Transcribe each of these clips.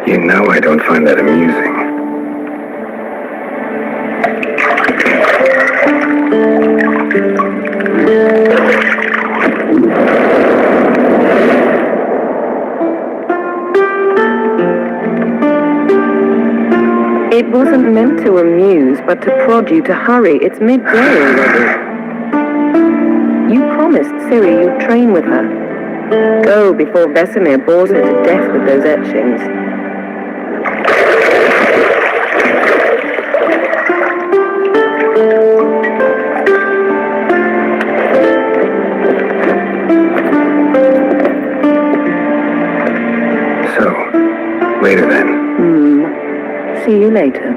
You know I don't find that amusing. It wasn't meant to amuse, but to prod you to hurry. It's midday already. You promised Ciri you'd train with her. Go before Vesemir bores her to death with those etchings. So, later then. See you later.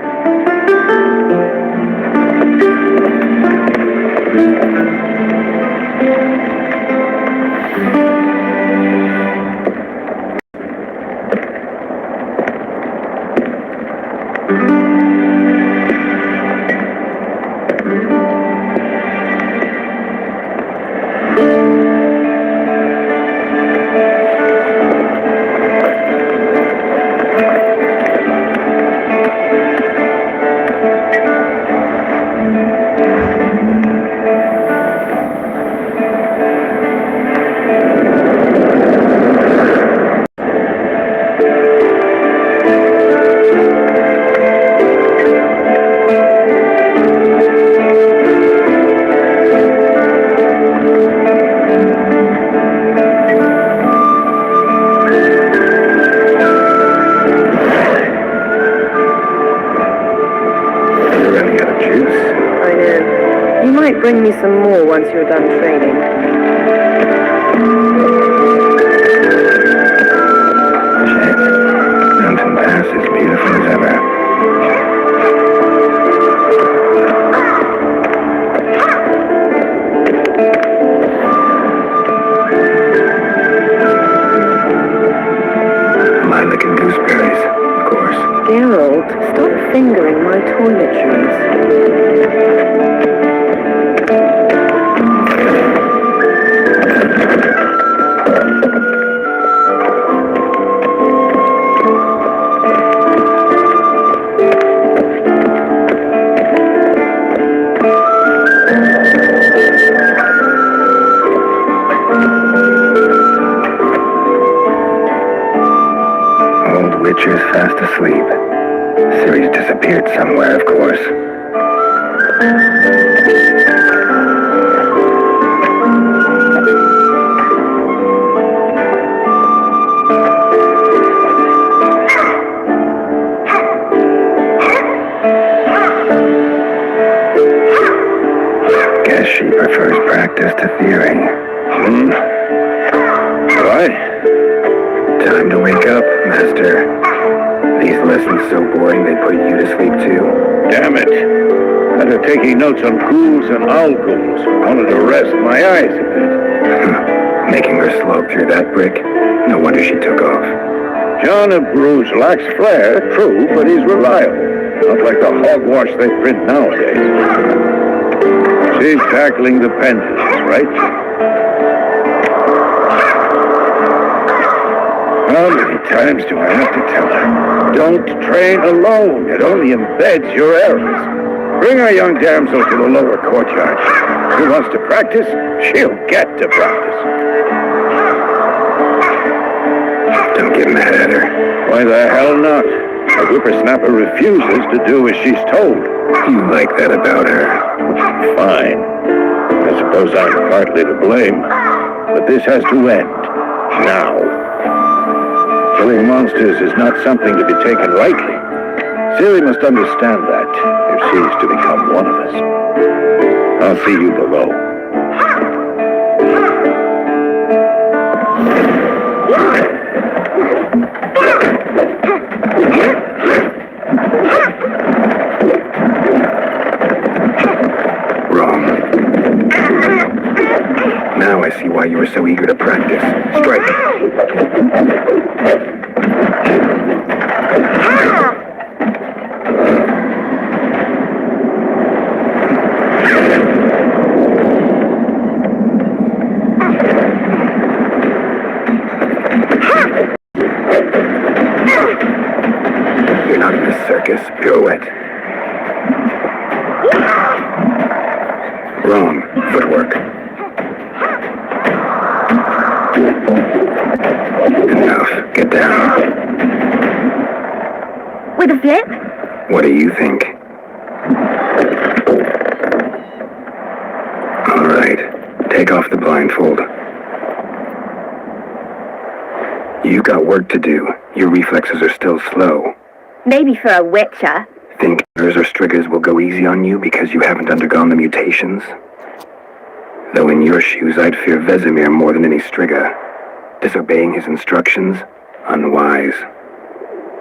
Bring me some more once you're done training. Shit. Mountain Pass is beautiful as ever. Lilac and gooseberries, of course. Geralt, stop fingering my toiletries. Witcher's fast asleep. Ciri's disappeared somewhere, of course. Guess she prefers practice to theory. What? Time to wake up, Master. These lessons so boring they put you to sleep too. Damn it. After taking notes on ghouls and owl ghouls, wanted to rest my eyes a bit. Making her slog through that brick? No wonder she took off. John of Bruges lacks flair, true, but he's reliable. Not like the hogwash they print nowadays. She's tackling the pendulums, right? How many times do I have to tell her? Don't train alone. It only embeds your errors. Bring our young damsel to the lower courtyard. Who wants to practice? She'll get to practice. Don't get mad at her. Why the hell not? A whippersnapper refuses to do as she's told. You like that about her? Fine. I suppose I'm partly to blame. But this has to end. Now. Killing monsters is not something to be taken lightly. Ciri must understand that if she's to become one of us. I'll see you below. Wrong. Now I see why you were so eager to practice. Strike. You're not in a circus. Pirouette. Wrong. Footwork. Enough. Get down. With a flip? What do you think? All right. Take off the blindfold. You got work to do. Your reflexes are still slow. Maybe for a witcher. Think others or Striggers will go easy on you because you haven't undergone the mutations? Though in your shoes, I'd fear Vesemir more than any Strigger. Disobeying his instructions? Unwise.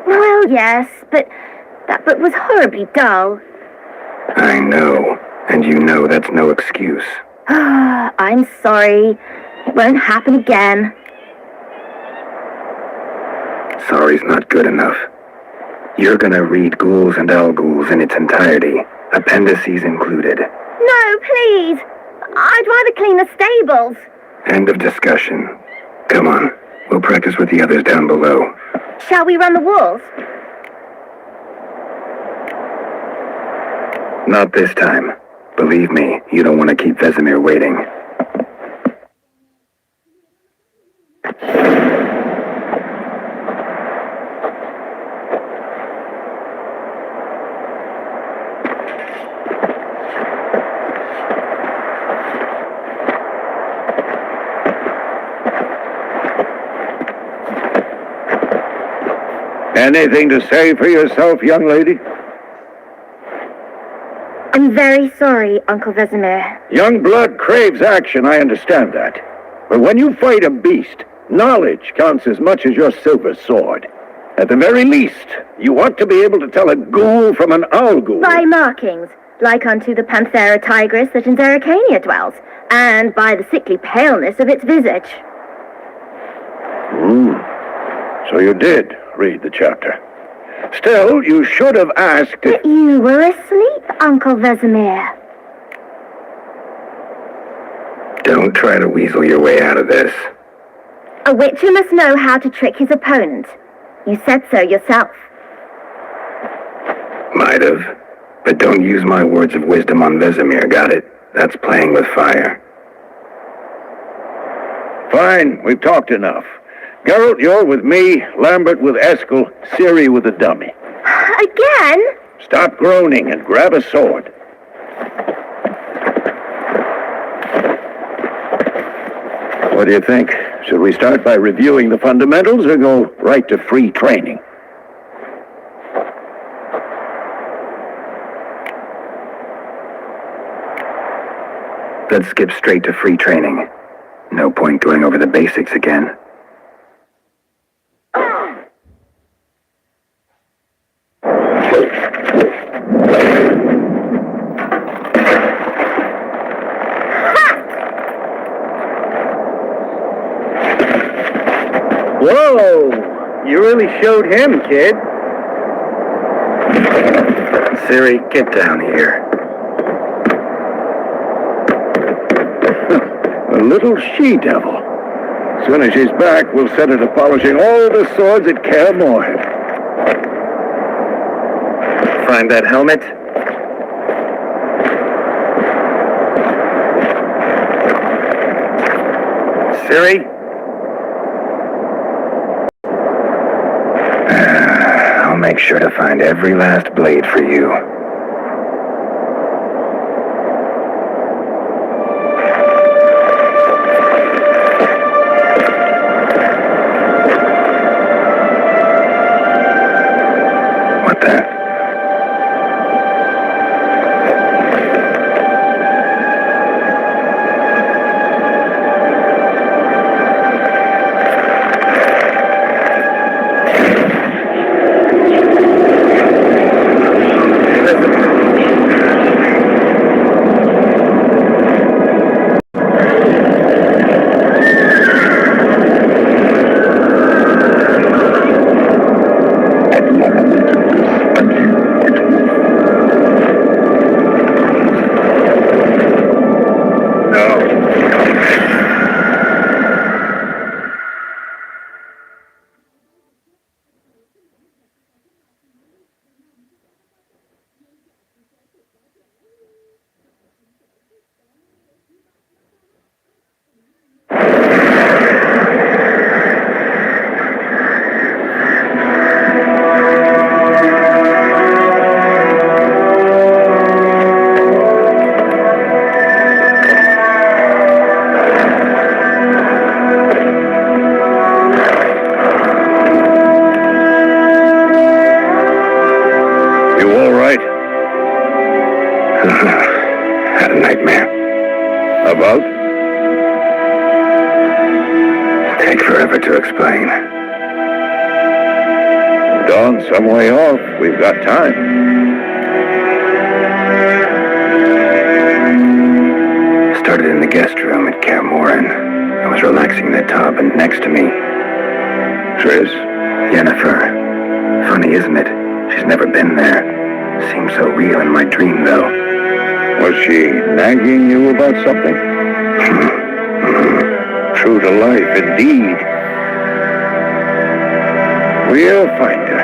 Well, yes, but that book was horribly dull. I know, and you know that's no excuse. I'm sorry. It won't happen again. Sorry's not good enough. You're gonna read Ghouls and Al-Ghouls in its entirety, appendices included. No, please. I'd rather clean the stables. End of discussion. Come on, we'll practice with the others down below. Shall we run the walls? Not this time. Believe me, you don't want to keep Vesemir waiting. Anything to say for yourself, young lady? I'm very sorry, Uncle Vesemir. Young blood craves action, I understand that. But when you fight a beast, knowledge counts as much as your silver sword. At the very least, you ought to be able to tell a ghoul from an owl-ghoul. By markings, like unto the Panthera tigris that in Zerrikania dwells, and by the sickly paleness of its visage. So you did read the chapter. Still, you should have asked if... But you were asleep, Uncle Vesemir. Don't try to weasel your way out of this. A witcher must know how to trick his opponent. You said so yourself. Might have. But don't use my words of wisdom on Vesemir, got it? That's playing with fire. Fine, we've talked enough. Geralt, you're with me, Lambert with Eskel, Ciri with the dummy. Again? Stop groaning and grab a sword. What do you think? Should we start by reviewing the fundamentals or go right to free training? Let's skip straight to free training. No point going over the basics again. Whoa! You really showed him, kid. Ciri, get down here. A little she-devil. As soon as she's back, we'll set her to polishing all the swords at Kaer Morhen. Find that helmet? Ciri? I'll make sure to find every last blade for you. What the? take forever to explain. Dawn's some way off. We've got time. Started in the guest room at Kaer Morhen. I was relaxing in the tub, and next to me, Tris? Yennefer. Funny, isn't it? She's never been there. Seemed so real in my dream, though. Was she nagging you about something? True to life, indeed. We'll find her.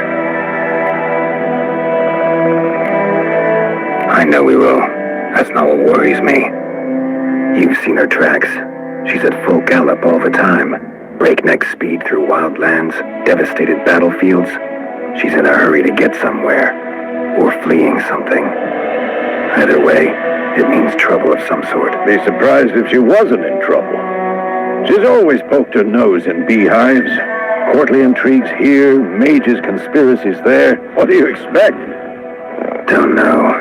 I know we will. That's not what worries me. You've seen her tracks. She's at full gallop all the time. Breakneck speed through wildlands, devastated battlefields. She's in a hurry to get somewhere. Or fleeing something. Either way, it means trouble of some sort. Be surprised if she wasn't in trouble. She's always poked her nose in beehives. Courtly intrigues here, mages' conspiracies there. What do you expect? Don't know.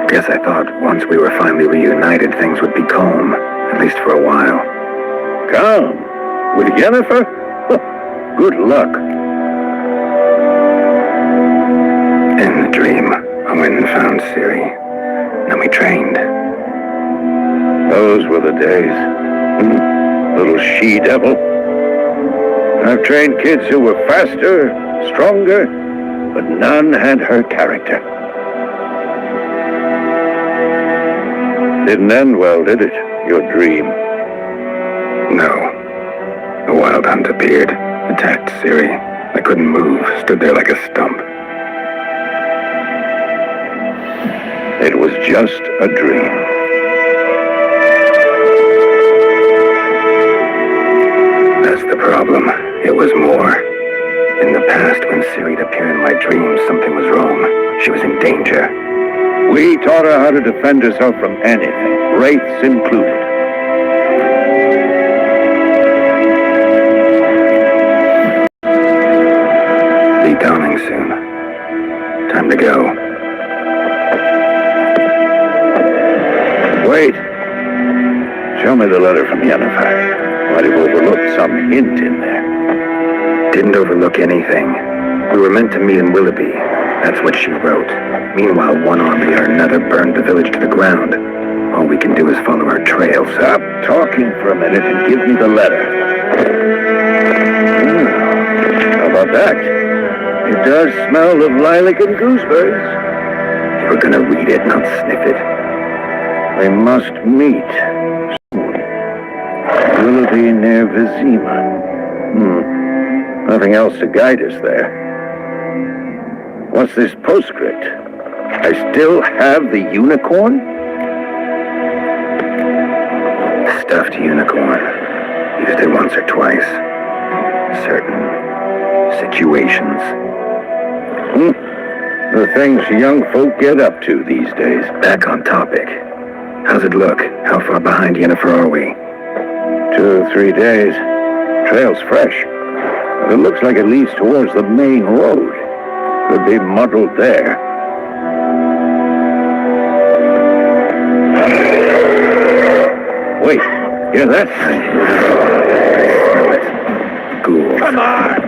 Guess I thought once we were finally reunited, things would be calm. At least for a while. Calm? With Yennefer? Good luck. In the dream, I went and found Ciri. Then we trained. Those were the days. Little she-devil. I've trained kids who were faster, stronger, but none had her character. Didn't end well, did it? Your dream? No. The Wild Hunt appeared, attacked Ciri. I couldn't move, stood there like a stump. It was just a dream. That's the problem. It was more. In the past, when Ciri appeared in my dreams, something was wrong. She was in danger. We taught her how to defend herself from anything, wraiths included. Be dawning soon. Time to go. Wait. Show me the letter from Yennefer. Might have overlooked some hint in there. Didn't overlook anything. We were meant to meet in Willoughby. That's what she wrote. Meanwhile, one army or another burned the village to the ground. All we can do is follow her trail, so... Stop talking for a minute and give me the letter. How about that? It does smell of lilac and gooseberries. You were gonna read it, not sniff it. We must meet soon. Willoughby near Vizima. Nothing else to guide us there. What's this postscript? I still have the unicorn? Stuffed unicorn. Used it once or twice. Certain situations. The things young folk get up to these days. Back on topic. How's it look? How far behind Yennefer are we? 2 or 3 days. Trail's fresh. But it looks like it leads towards the main road. Could be muddled there. Wait, hear that? Smell it. Ghouls. Come on!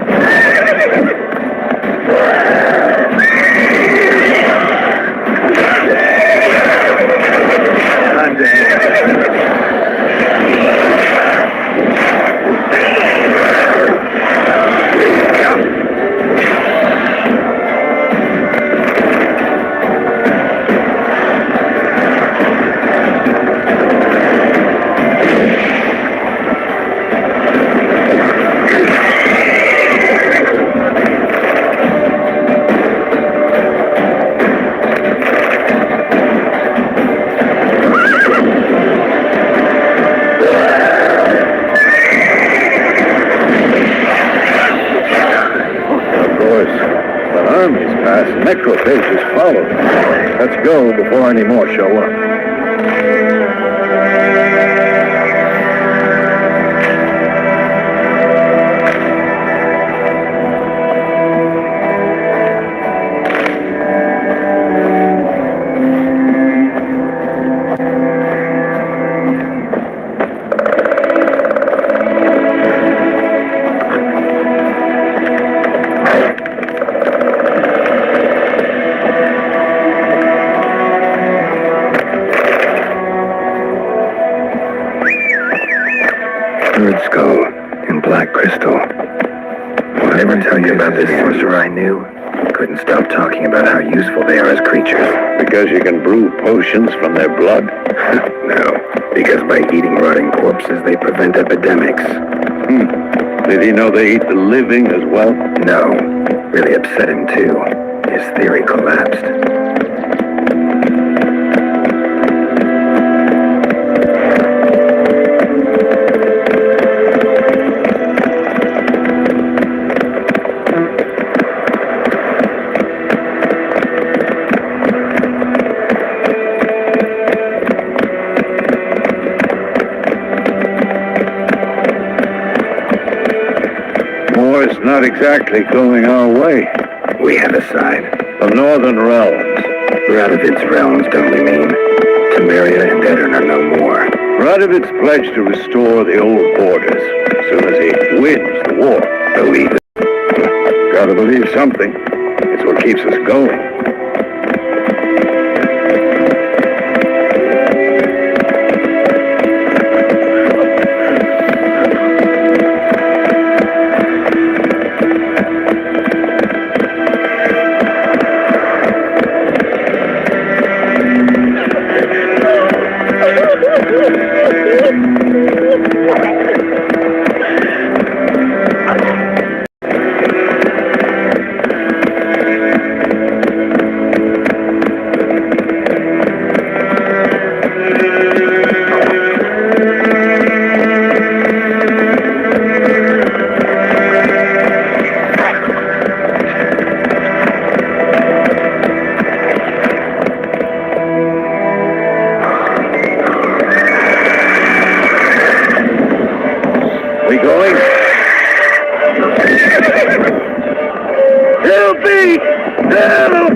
Necrophages follow. Let's go before any more show up. Bird skull and black crystal. Did I ever tell you about this sorcerer I knew? Couldn't stop talking about how useful they are as creatures. Because you can brew potions from their blood? No, because by eating rotting corpses, they prevent epidemics. Did he know they eat the living as well? No, really upset him too. His theory collapsed. War's not exactly going our way. We have a side. The Northern Realms. Radovid's realms, don't we mean? Temeria and Edirn are no more. Radovid's pledged to restore the old borders as soon as he wins the war. Believe it. Gotta believe something. It's what keeps us going. We going? Help me! Help!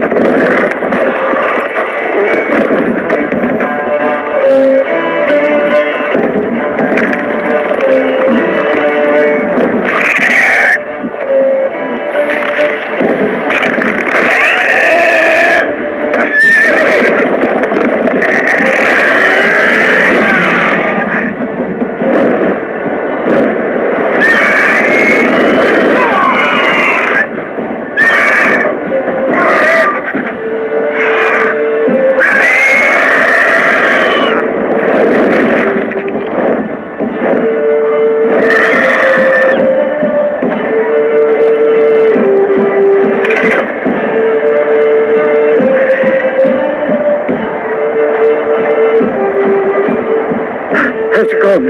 Has it gone?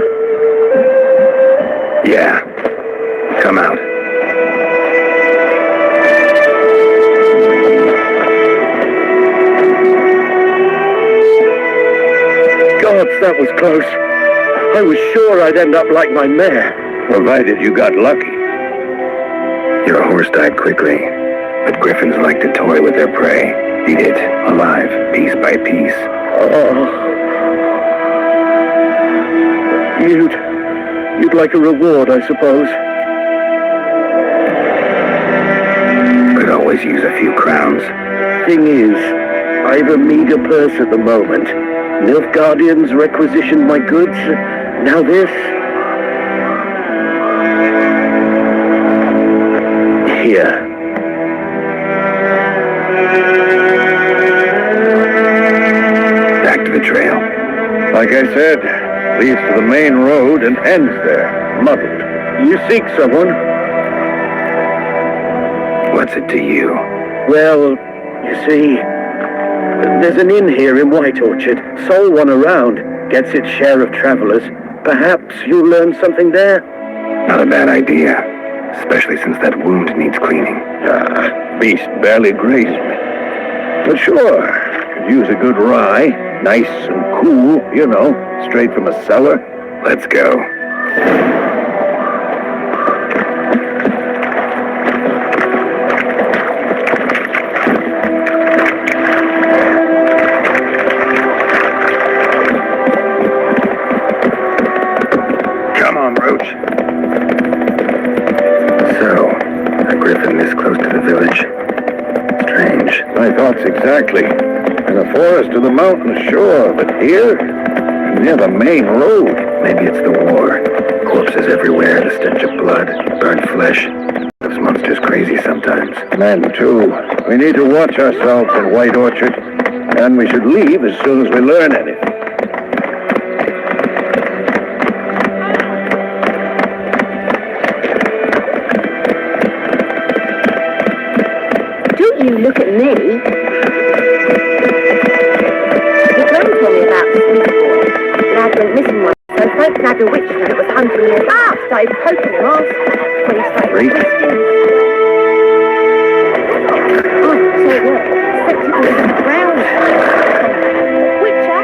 Yeah. Come out. Gods, that was close. I was sure I'd end up like my mare. Provided you got lucky. Your horse died quickly, but griffins like to toy with their prey. Eat it, alive, piece by piece. Oh. You'd like a reward, I suppose. Could always use a few crowns. Thing is, I've a meager purse at the moment. Nilfgaardians requisitioned my goods. Now this. Here. Back to the trail. Like I said, leads to the main road and ends there, muddled. You seek someone? What's it to you? Well, you see, there's an inn here in White Orchard. Sole one around. Gets its share of travelers. Perhaps you'll learn something there? Not a bad idea. Especially since that wound needs cleaning. Beast barely grazed me. But sure, could use a good rye. Nice and cool, you know, straight from a cellar. Let's go. Come on, Roach. So, a griffin this close to the village. Strange. My thoughts exactly. In the forest or the mountains, sure, but here, near the main road. Maybe it's the war. Corpses Men, too. We need to watch ourselves in White Orchard, and we should leave as soon as we learn anything. Don't you look at me. The Glen told me about the sweet boy. Lad went missing once, so folks had a witch that was hunting him. Started poking him off when he started twisting. Oh, so what? Spectacles on the ground. Witcher?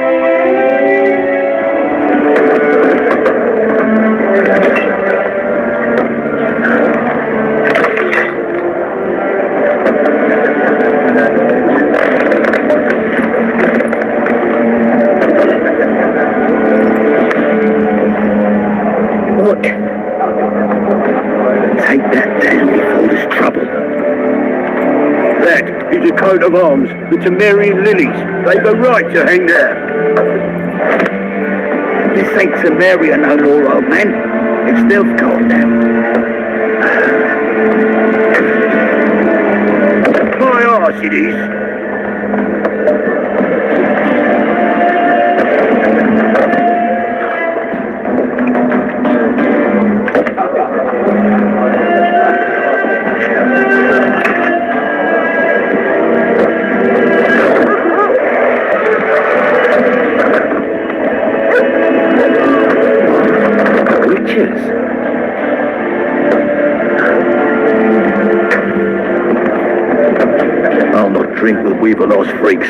Look. Take that down before there's trouble. That is a coat of arms, the Temerian lilies. They've a right to hang there. This ain't Temeria no more, old man. It's Nilfgaard now. My arse it is. I'll not drink with Weaverlaw's freaks.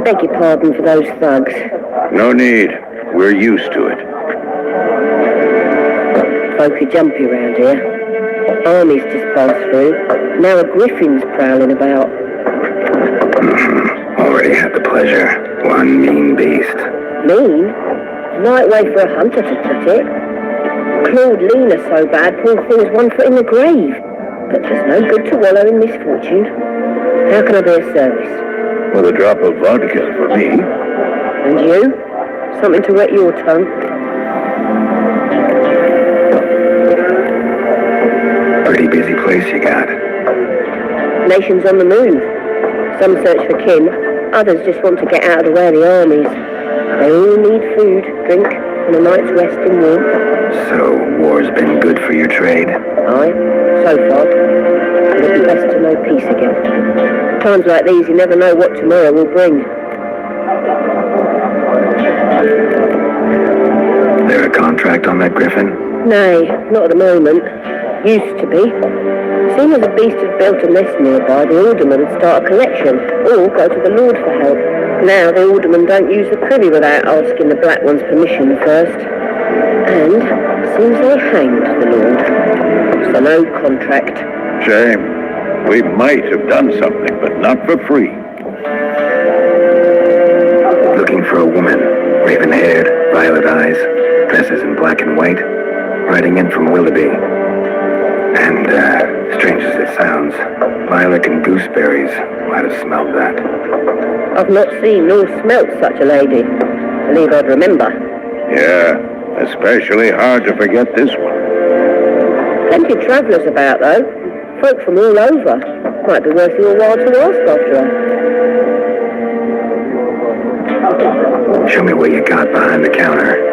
Beg your pardon for those thugs. No need. We're used to it. Folk are jumpy round here. Armies just passed through. Now a griffin's prowling about. Already had the pleasure. One mean beast. Mean? Light way for a hunter to put it. Clawed Lena so bad, poor thing's 1 foot in the grave. But there's no good to wallow in misfortune. How can I be of service? With a drop of vodka for me. And you? Something to wet your tongue? Pretty busy place you got. Nations on the move. Some search for kin, others just want to get out of the way of the armies. They all need food, drink, and a night's rest in warmth. So, war's been good for your trade? Aye, so far. It'll be best to know peace again. Times like these, you never know what tomorrow will bring. There a contract on that griffin? Nay, not at the moment. Used to be. Soon as a beast had built a nest nearby, the alderman would start a collection, or go to the Lord for help. Now the aldermen don't use the privy without asking the Black One's permission first. And seems they hanged the Lord. So no contract. Shame. We might have done something, but not for free. Looking for a woman. Raven-haired, violet eyes, dresses in black and white. Riding in from Willoughby. And, strange as it sounds, lilac and gooseberries might have smelled that. I've not seen nor smelt such a lady. Believe I'd remember. Yeah, especially hard to forget this one. Plenty of travellers about, though. Folk from all over. Might be worth your while to ask after her. Show me what you got behind the counter.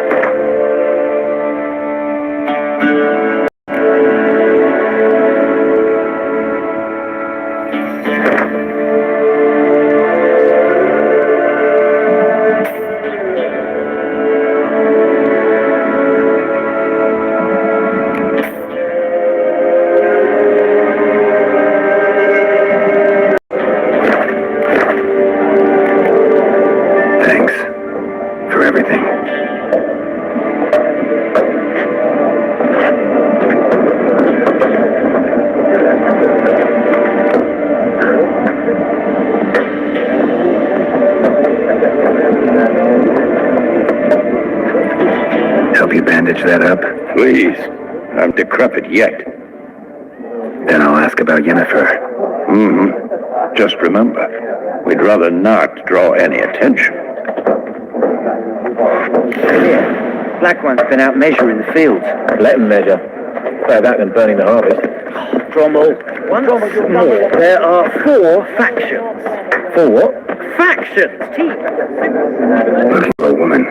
Thanks for everything. Help you bandage that up? Please. I'm decrepit yet. Then I'll ask about Yennefer. Just remember, we'd rather not draw any attention. Here. black one's been out measuring the fields. Let them measure. Better that than burning the harvest. Drommel, once more, there are 4 factions. 4 what? Factions! Looking for a woman.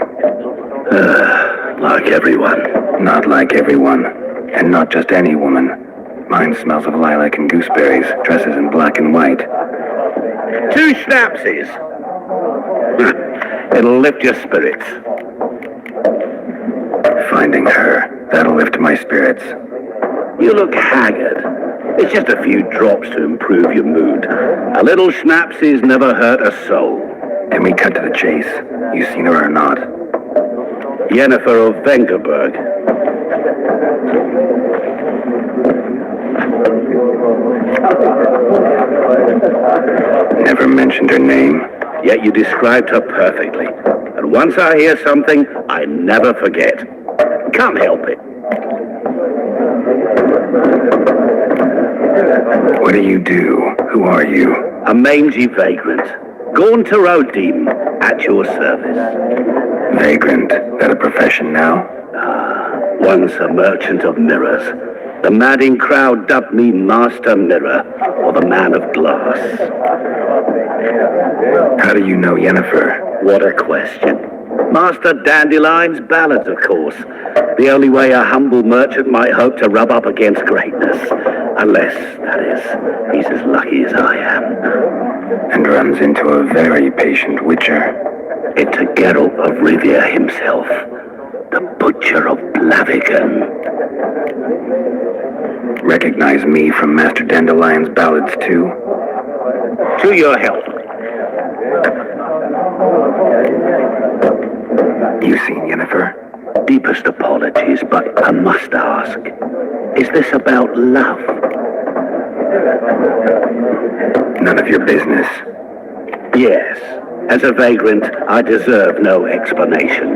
Like everyone. Not like everyone. And not just any woman. Mine smells of lilac and gooseberries, dresses in black and white. 2 Snapsies. It'll lift your spirits. Finding her, that'll lift my spirits. You look haggard. It's just a few drops to improve your mood. A little Snapsies never hurt a soul. And we cut to the chase. You seen her or not? Yennefer of Vengerberg. Never mentioned her name. Yet you described her perfectly. And once I hear something, I never forget. Can't help it. What do you do? Who are you? A mangy vagrant. Gone to Rodim, at your service. Vagrant. That a profession now? Once a merchant of mirrors. The madding crowd dubbed me Master Mirror, or the Man of Glass. How do you know Yennefer? What a question. Master Dandelion's ballads, of course. The only way a humble merchant might hope to rub up against greatness. Unless, that is, he's as lucky as I am. And runs into a very patient witcher. Into Geralt of Rivia himself. The Butcher of Blaviken. Recognize me from Master Dandelion's ballads too? To your health. You seen Yennefer? Deepest apologies, but I must ask. Is this about love? None of your business. Yes. As a vagrant, I deserve no explanation.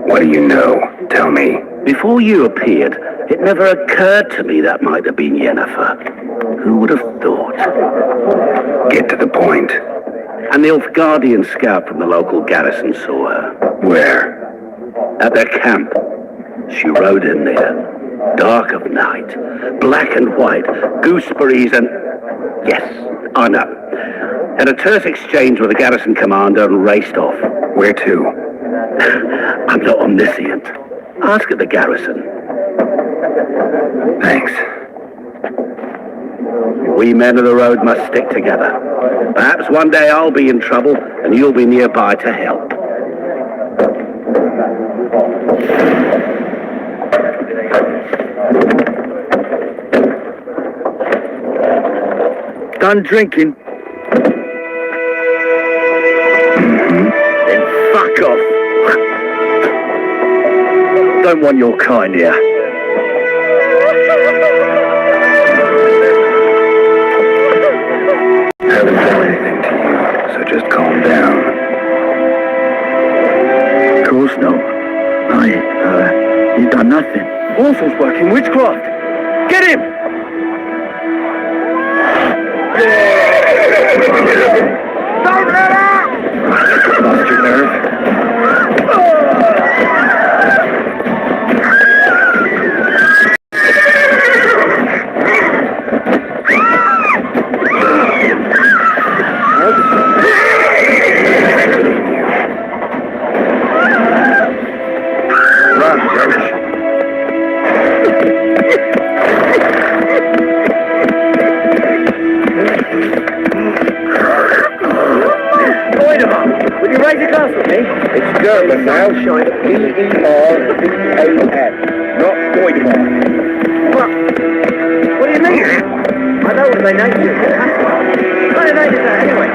What do you know? Tell me. Before you appeared, it never occurred to me that might have been Yennefer. Who would have thought? Get to the point. An Nilfgaardian scout from the local garrison saw her. Where? At their camp. She rode in there. Dark of night. Black and white. Gooseberries and... Yes, I know. Had a terse exchange with the garrison commander and raced off. Where to? I'm not omniscient. Ask at the garrison. Thanks. We men of the road must stick together. Perhaps one day I'll be in trouble and you'll be nearby to help. Done drinking? Then fuck off. Don't want your kind here. Haven't done anything to you, so just calm down. Of course not. You've done nothing. Orphan's working witchcraft. Get him! Don't let out! Lost your nerve? Run, Roach. Will you raise a glass with me? It's German now. B-E-R-V-A-N. Not Goidemar. What do you mean? I know what they named you. What kind of name is that anyway?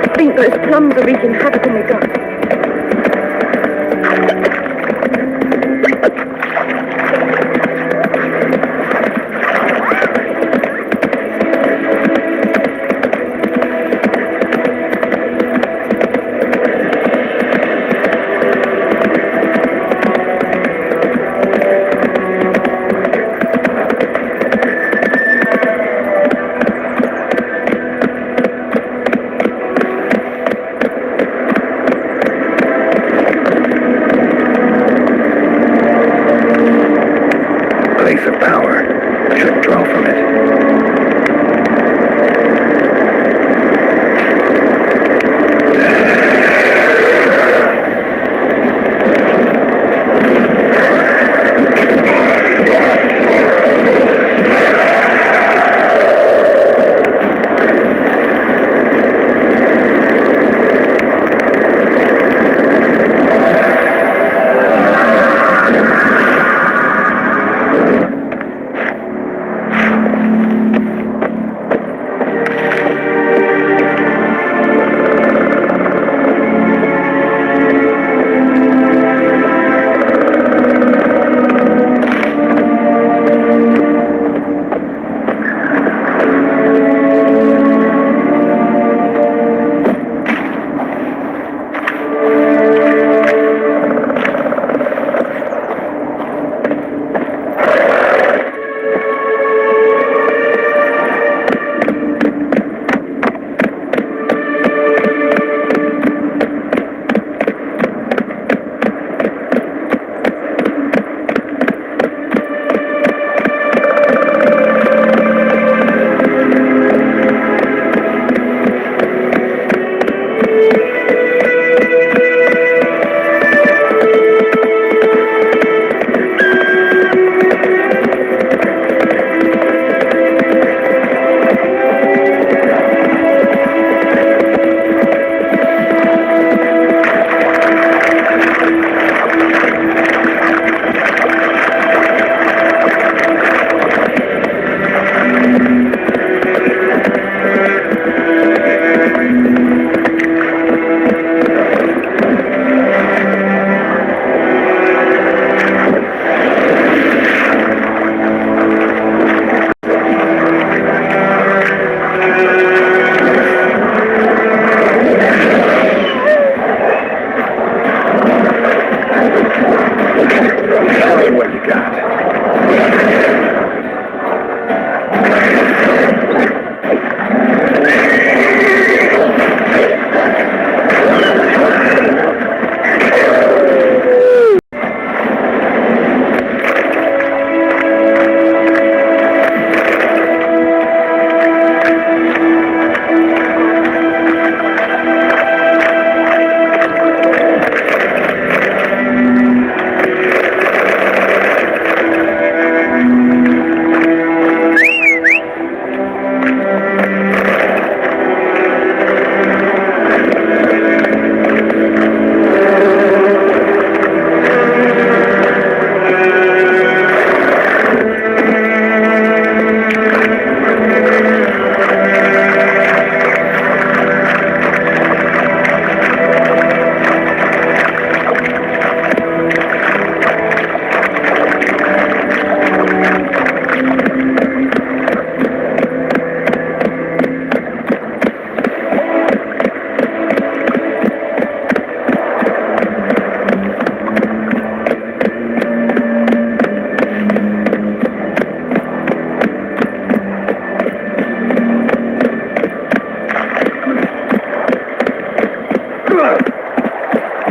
I think those plums are wreaking havoc in my gut.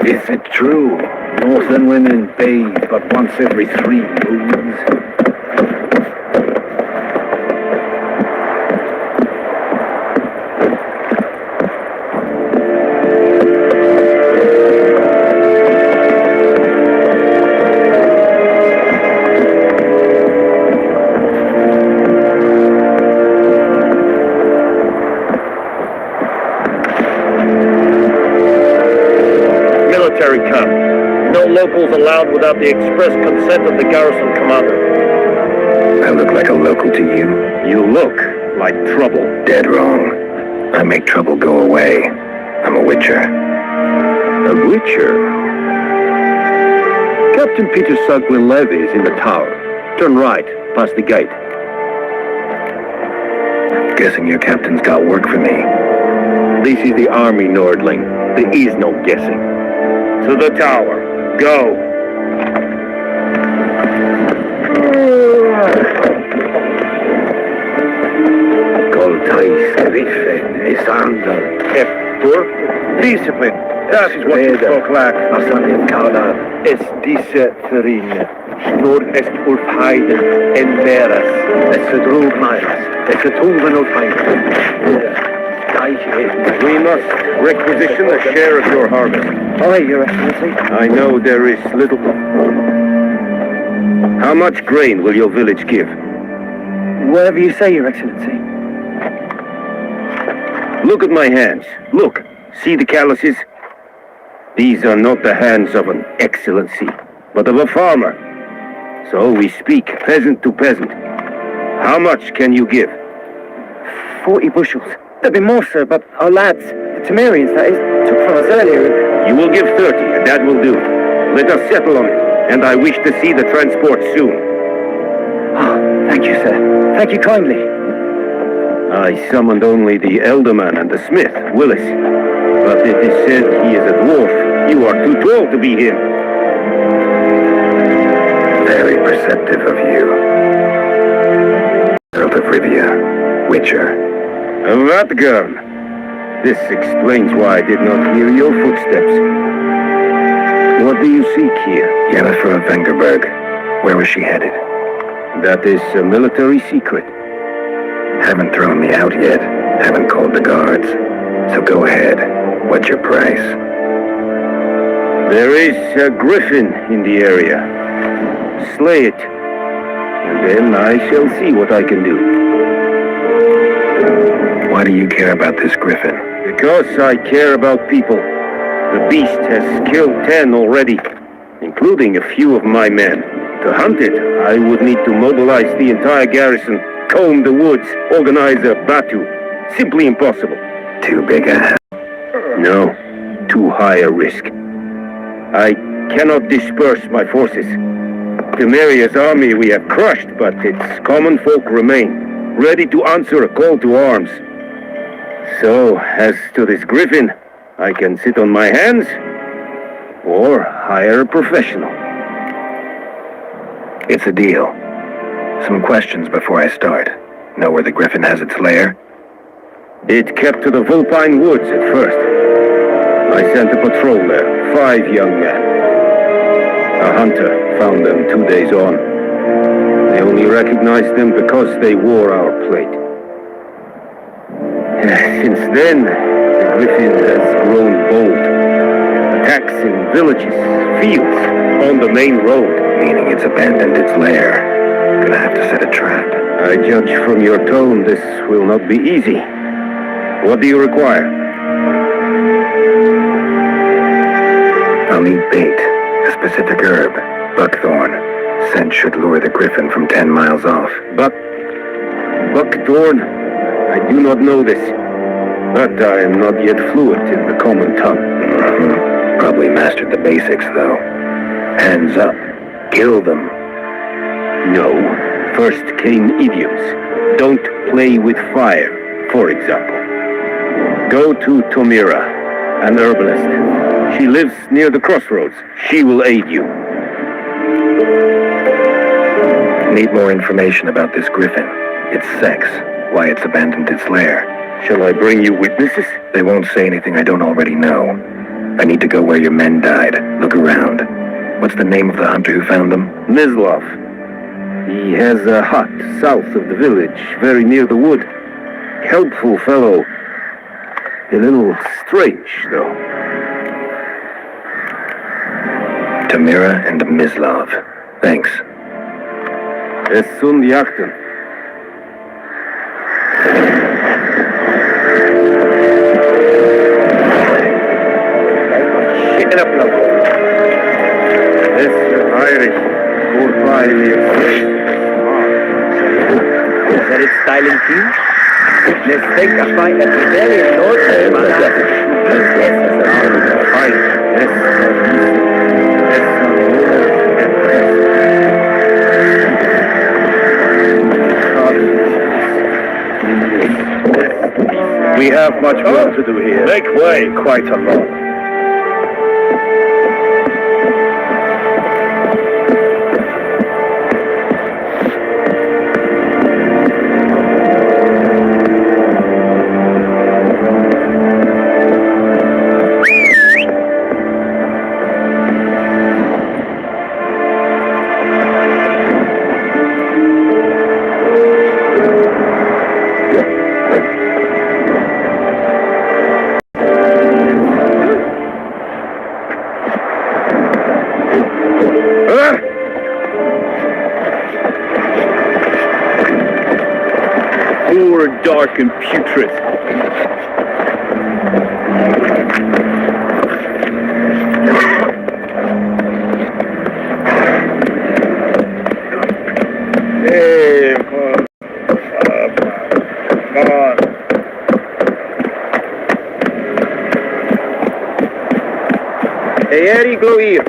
Is it true? Northern women bathe but once every 3 moons. Military camp. No locals allowed without the express consent of the garrison commander. I look like a local to you? You look like trouble. Dead wrong. I make trouble go away. I'm a witcher. A witcher? Captain Peter Sugwin-Levy is in the tower. Turn right, past the gate. Guessing your captain's got work for me. This is the army, Nordling. There is no guessing. To the tower. Go. Coltais, Griffin, Isander, Heptor. Discipline. That is what you spoke like. Asanin Kala, es disse Therin. Snor est Ulfheiden, Enveras. Es verdrog Myras. Es vertoven Ulfheiden. We must requisition a share of your harvest. Aye, Your Excellency. I know there is little. How much grain will your village give? Whatever you say, Your Excellency. Look at my hands. Look. See the calluses? These are not the hands of an excellency, but of a farmer. So we speak peasant to peasant. How much can you give? 40 bushels. There'll be more, sir, but our lads, the Temerians, that is, took from us earlier. You will give 30, and that will do. Let us settle on it, and I wish to see the transport soon. Oh, thank you, sir. Thank you kindly. I summoned only the elderman and the smith, Willis. But it is said he is a dwarf. You are too tall to be him. Very perceptive of you. Earl of Rivia, Witcher. Vatgern. This explains why I did not hear your footsteps. What do you seek here? Yennefer of Vengerberg. Where was she headed? That is a military secret. Haven't thrown me out yet. Haven't called the guards. So go ahead. What's your price? There is a griffin in the area. Slay it, and then I shall see what I can do. Why do you care about this griffin? Because I care about people. The beast has killed 10 already, including a few of my men. To hunt it, I would need to mobilize the entire garrison, comb the woods, organize a batu. Simply impossible. Too big a... No, too high a risk. I cannot disperse my forces. Temeria's army we have crushed, but its common folk remain, ready to answer a call to arms. So, as to this griffin, I can sit on my hands, or hire a professional. It's a deal. Some questions before I start. Know where the griffin has its lair? It kept to the Vulpine Woods at first. I sent a patrol there, 5 young men. A hunter found them 2 days on. They only recognized them because they wore our plate. Since then, the griffin has grown bold. Attacks in villages, fields, on the main road. Meaning it's abandoned its lair. Gonna have to set a trap. I judge from your tone this will not be easy. What do you require? I'll need bait. A specific herb. Buckthorn. Scent should lure the griffin from 10 miles off. Buckthorn? I do not know this. But I am not yet fluent in the common tongue. Probably mastered the basics, though. Hands up. Kill them. No. First came idioms. Don't play with fire, for example. Go to Tomira, an herbalist. She lives near the crossroads. She will aid you. Need more information about this griffin. Its sex. Why it's abandoned its lair. Shall I bring you witnesses? They won't say anything I don't already know. I need to go where your men died. Look around. What's the name of the hunter who found them? Mislov. He has a hut south of the village, very near the wood. Helpful fellow. A little strange, though. Tamira and Mislov. Thanks. Es sunt jachten. Shit up, love. Es Irish. Goodbye, Is that it, styling team? Let's take a fight at the very north of Manhattan. We have much work to do here. Make way. Quite a lot. Poor, dark, and putrid. Hey, come on. Hey, Eddie, go here.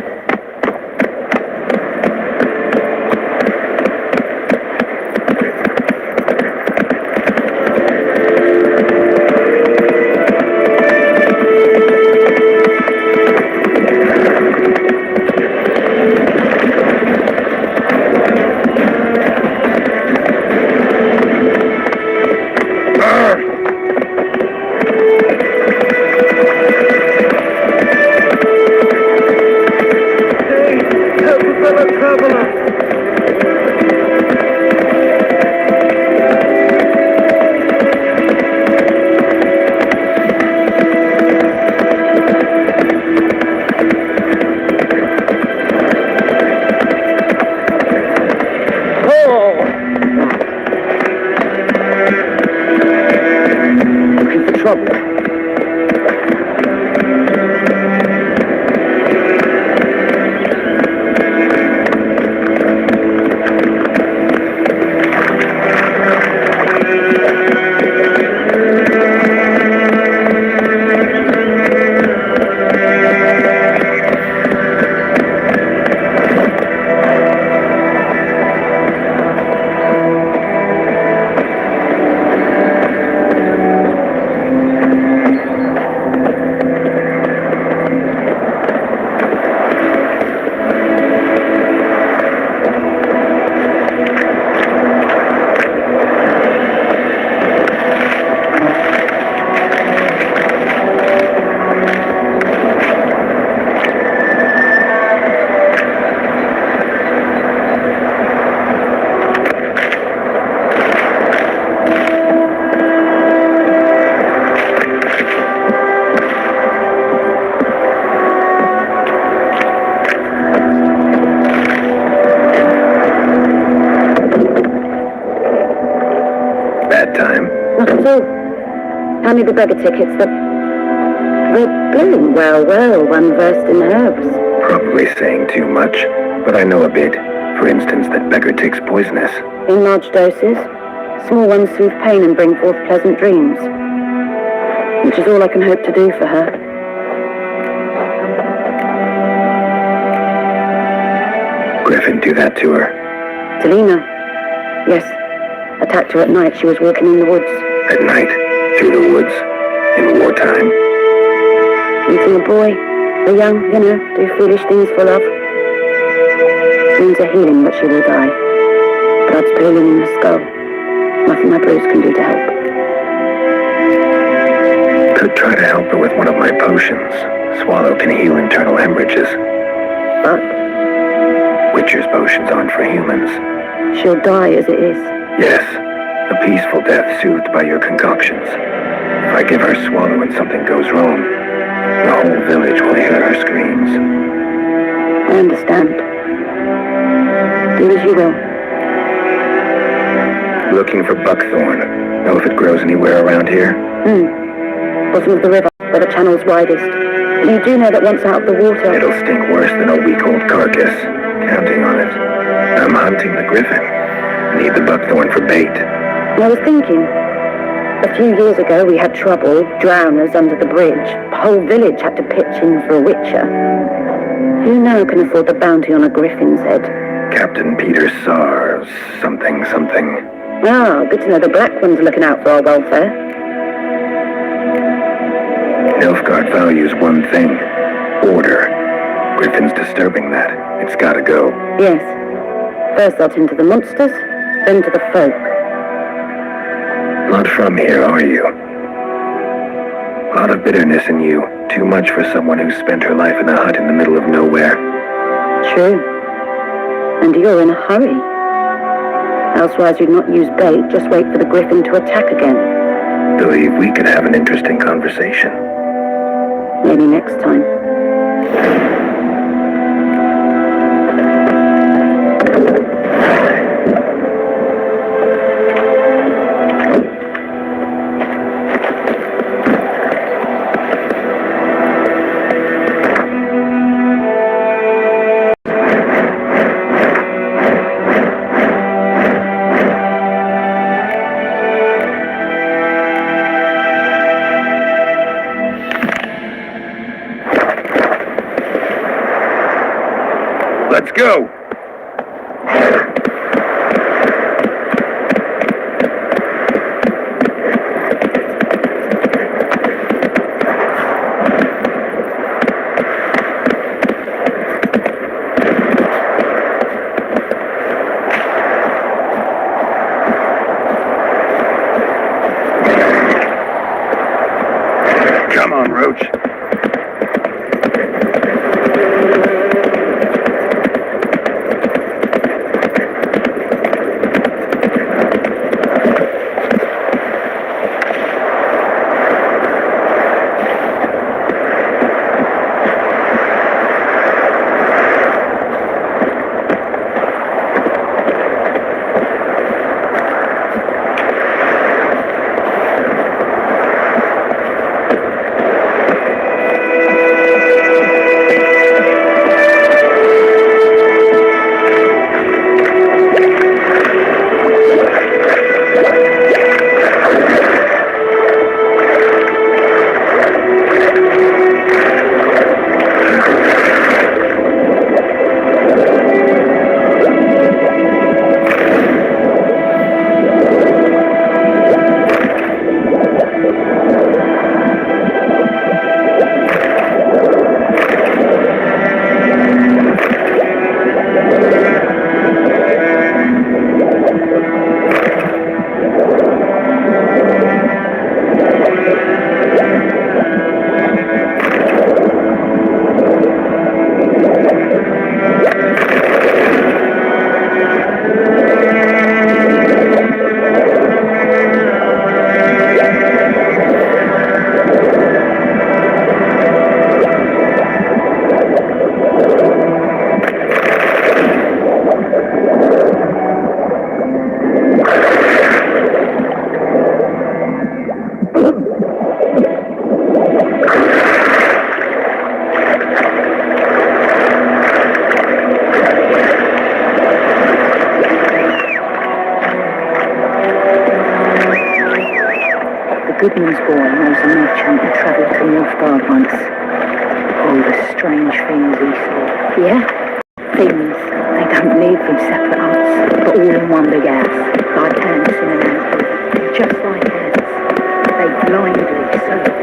Not at all. Hand me the beggar tickets. They're blue. Well, one versed in herbs. Probably saying too much, but I know a bit. For instance, that beggar tick's poisonous. In large doses. Small ones soothe pain and bring forth pleasant dreams. Which is all I can hope to do for her. Griffin do that to her. Delina. Yes. Attacked her at night. She was walking in the woods. At night, through the woods, in wartime. Meeting a boy. A young, do foolish things for love. Wounds are healing, but she will die. Blood's pooling in the skull. Nothing my bruise can do to help. Could try to help her with one of my potions. Swallow can heal internal hemorrhages. But Witcher's potions aren't for humans. she'll die as it is. Yes, a peaceful death soothed by your concoctions. If I give her Swallow and something goes wrong, the whole village will hear her screams. I understand. Do as you will. Looking for buckthorn. Know if it grows anywhere around here? Bottom of the river, where the channel's widest. You do know that once out of the water... It'll stink worse than a week-old carcass. Counting on it. I'm hunting the griffin. Need the buckthorn for bait. I was thinking, a few years ago we had trouble, drowners under the bridge. The whole village had to pitch in for a witcher. Who now can afford the bounty on a griffin's head? Captain Peter Sar, something. Ah, good to know the Black One's looking out for our welfare. Nilfgaard values one thing. Order. Griffin's disturbing that. It's gotta go. Yes. First I'll tend to the monsters, then to the folk. Not from here, are you? A lot of bitterness in you. Too much for someone who spent her life in a hut in the middle of nowhere. True. And you're in a hurry. Elsewise you'd not use bait, just wait for the griffin to attack again. Believe we could have an interesting conversation. Maybe next time. Let's go! Come on, Roach. Goodman's boy knows a merchant who travelled to Nilfgaard once. Oh, the strange things he saw. Yeah? Things. They don't live in separate huts, but all in one big house, like ants in an ant. Just like ants. They blindly serve.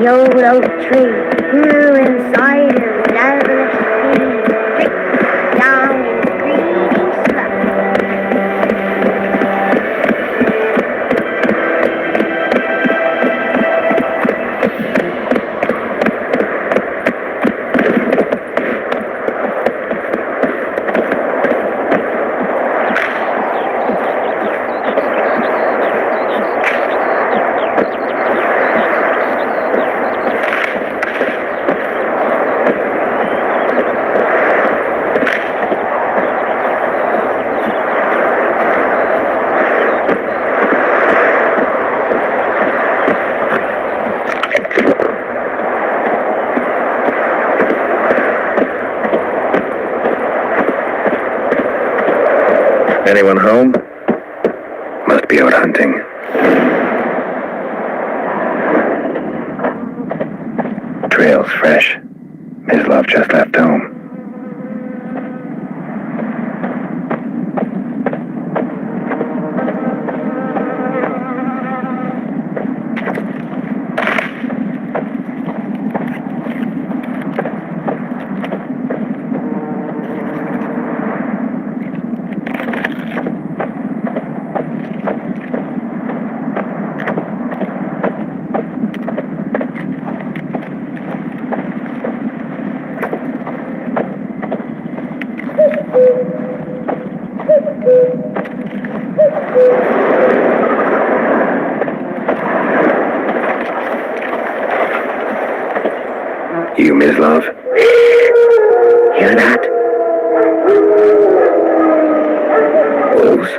the old oak tree grew inside her marvelous tree, dripped down in green slush. Anyone home? Must be out hunting. Trail's fresh. Mislov just left home. You, Mislov? Hear that? Wolves?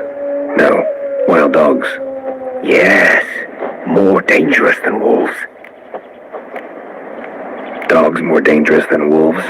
No. Wild dogs. Yes. More dangerous than wolves. Dogs more dangerous than wolves?